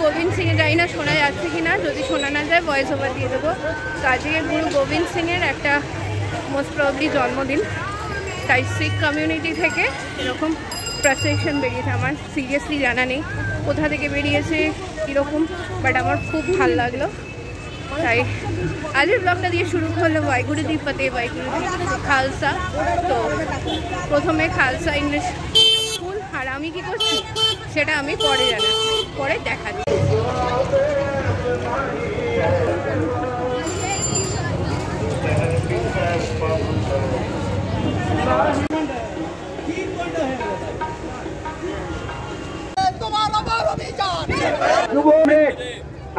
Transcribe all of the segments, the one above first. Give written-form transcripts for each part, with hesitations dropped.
गोविंद सिंह जाई ना शोना যাচ্ছে কিনা যদি শোনা না যায় ভয়েস ওভার দিয়ে দেবো। তো আজকে গুরু গোবিন্দ সিংয়ের একটা মোস্ট প্রবলি জন্মদিন, তাই শিখ কমিউনিটি থেকে এরকম প্রসেশন বেরিয়েছে। আমার সিরিয়াসলি জানা নেই কোথা থেকে বেরিয়েছে কীরকম, বাট আমার খুব ভালো লাগলো। তাই আজকের ব্লগটা দিয়ে শুরু করলো ওয়াইগুরু দি ফতেহ ওয়াইগুরু দি খালসা। তো প্রথমে খালসা ইংলিশ স্কুল, আর আমি কী করছি সেটা আমি পরে জানাচ্ছি, পরে দেখাচ্ছি।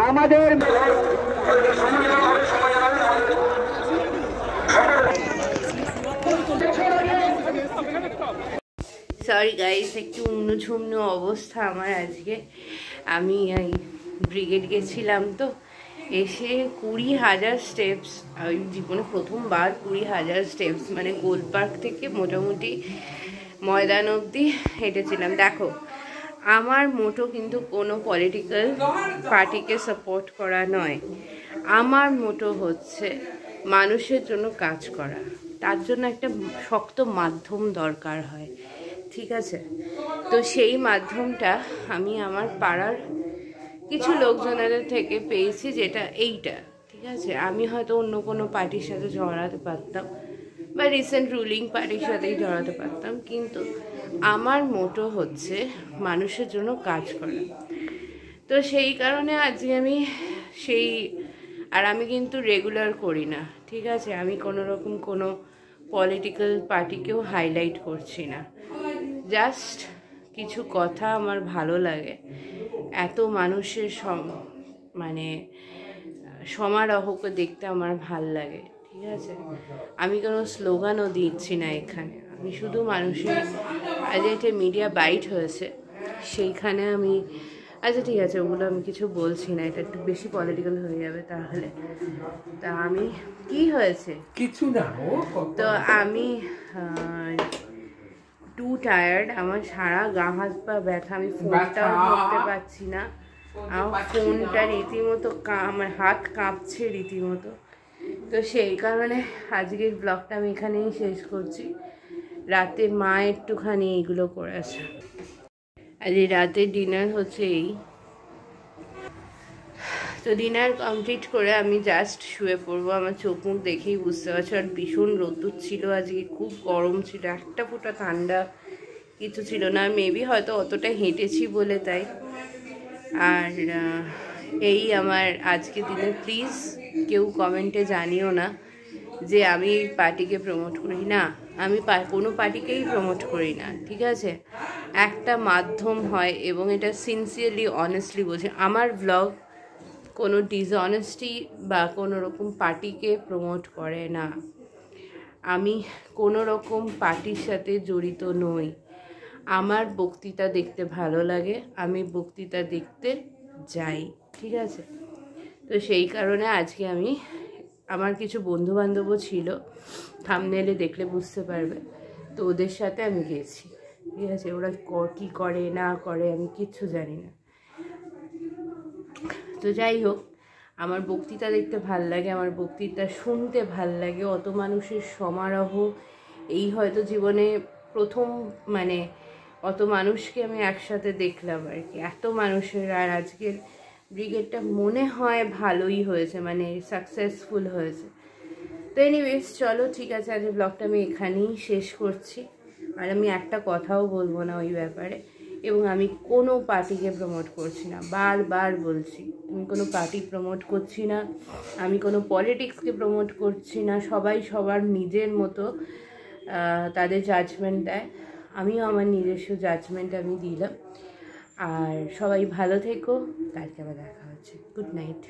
আমাদের সরি গাইস, একটু উন্নঝুম্ন অবস্থা আমার আজকে। আমি এই ব্রিগেড গেছিলাম, তো এসে 20,000 স্টেপস, ওই জীবনে প্রথমবার 20,000 স্টেপস, মানে গোল পার্ক থেকে মোটামুটি ময়দান অবধি হেঁটেছিলাম। দেখো, আমার মোটো কিন্তু কোনো পলিটিক্যাল পার্টিকে সাপোর্ট করা নয়, আমার মোটো হচ্ছে মানুষের জন্য কাজ করা। তার জন্য একটা শক্ত মাধ্যম দরকার হয়, ঠিক আছে? তো সেই মাধ্যমটা আমি আমার পাড়ার কিছু লোকজনের থেকে পেয়েছি, যেটা এইটা, ঠিক আছে? আমি হয়তো অন্য কোনো পার্টির সাথে জড়াতে পারতাম বা রিসেন্ট রুলিং পার্টির সাথেই জড়াতে পারতাম, কিন্তু আমার মোটো হচ্ছে মানুষের জন্য কাজ করা। তো সেই কারণে আজকে আমি সেই, আর আমি কিন্তু রেগুলার করি না, ঠিক আছে? আমি কোনো রকম কোনো পলিটিক্যাল পার্টিকেও হাইলাইট করছি না, জাস্ট কিছু কথা আমার ভালো লাগে। এত মানুষের মানে সমারোহকে দেখতে আমার ভাল লাগে, ঠিক আছে? আমি কোনো স্লোগানও দিচ্ছি না এখানে, আমি শুধু মানুষের, আজ একটা মিডিয়া বাইট হয়েছে সেইখানে আমি, আচ্ছা ঠিক আছে ওগুলো আমি কিছু বলছি না, এটা একটু বেশি পলিটিক্যাল হয়ে যাবে তাহলে। তা আমি কি হয়েছে কিছু না, তো আমি টু টায়ার্ড, আমার সারা গা হাত পা ব্যথা, আমি ফোনটাও ধরতে পারছি না, আমার ফোনটা রীতিমতো আমার হাত কাঁপছে রীতিমতো। তো সেই কারণে আজকের ব্লগটা আমি এখানেই শেষ করছি। রাতে মা একটুখানি এইগুলো করেছে। আজ রাতের ডিনার হচ্ছে এই, তো ডিনার কমপ্লিট করে আমি জাস্ট শুয়ে পড়বো। আমার চোখ মুখ দেখেই বুঝতে পারছো, আর ভীষণ রোদ্দুর ছিল আজকে, খুব গরম ছিল, একটা ফোঁটা ঠান্ডা কিছু ছিল না। মেবি হয়তো অতটা হেঁটেছি বলে তাই। আর এই আমার আজকে দিনে, প্লিজ কেউ কমেন্টে জানিও না যে আমি পার্টিকে প্রমোট করি না, আমি কোনো পার্টিকেই প্রমোট করি না, ঠিক আছে? একটা মাধ্যম হয়, এবং এটা সিনসিয়ারলি অনেস্টলি বলছি, আমার ব্লগ কোনো ডিসঅনেস্টি বা কোনো রকম পার্টিকে প্রমোট করে না। আমি কোনো রকম পার্টির সাথে জড়িত নই। আমার বক্তৃতা দেখতে ভালো লাগে, আমি বক্তৃতা দেখতে যাই, ঠিক আছে? তো সেই কারণে আজকে আমি, আমার কিছু বন্ধুবান্ধবও ছিল, থাম্বনেলে দেখলে বুঝতে পারবে, তো ওদের সাথে আমি গেছি, ঠিক আছে? ওরা কী করে না করে আমি কিচ্ছু জানি না। তো যাই হোক, আমার বক্তৃতা দেখতে ভাল লাগে, আমার বক্তৃতা শুনতে ভাল লাগে। অত মানুষের সমারোহ, এই হয়তো জীবনে প্রথম, মানে অত মানুষকে আমি একসাথে দেখলাম আর কি, এত মানুষের। আর আজকের ব্রিগেডটা মনে হয় ভালোই হয়েছে, মানে সাকসেসফুল হয়েছে। তো এনিওয়েজ চলো, ঠিক আছে, আজ ব্লগটা আমি এখানেই শেষ করছি। আর আমি একটা কথাও বলবো না ওই ব্যাপারে, এবং আমি কোনো পার্টিকে প্রমোট করছি না, বারবার বলছি, আমি কোনো পার্টি প্রমোট করছি না, আমি কোনো পলিটিক্সকে প্রমোট করছি না। সবাই সবার নিজের মতো তাদের জাজমেন্ট দেয়, আমিও আমার নিজস্ব জাজমেন্ট আমি দিলাম। আর সবাই ভালো থেকো, কালকে আবার দেখা হচ্ছে। Good night.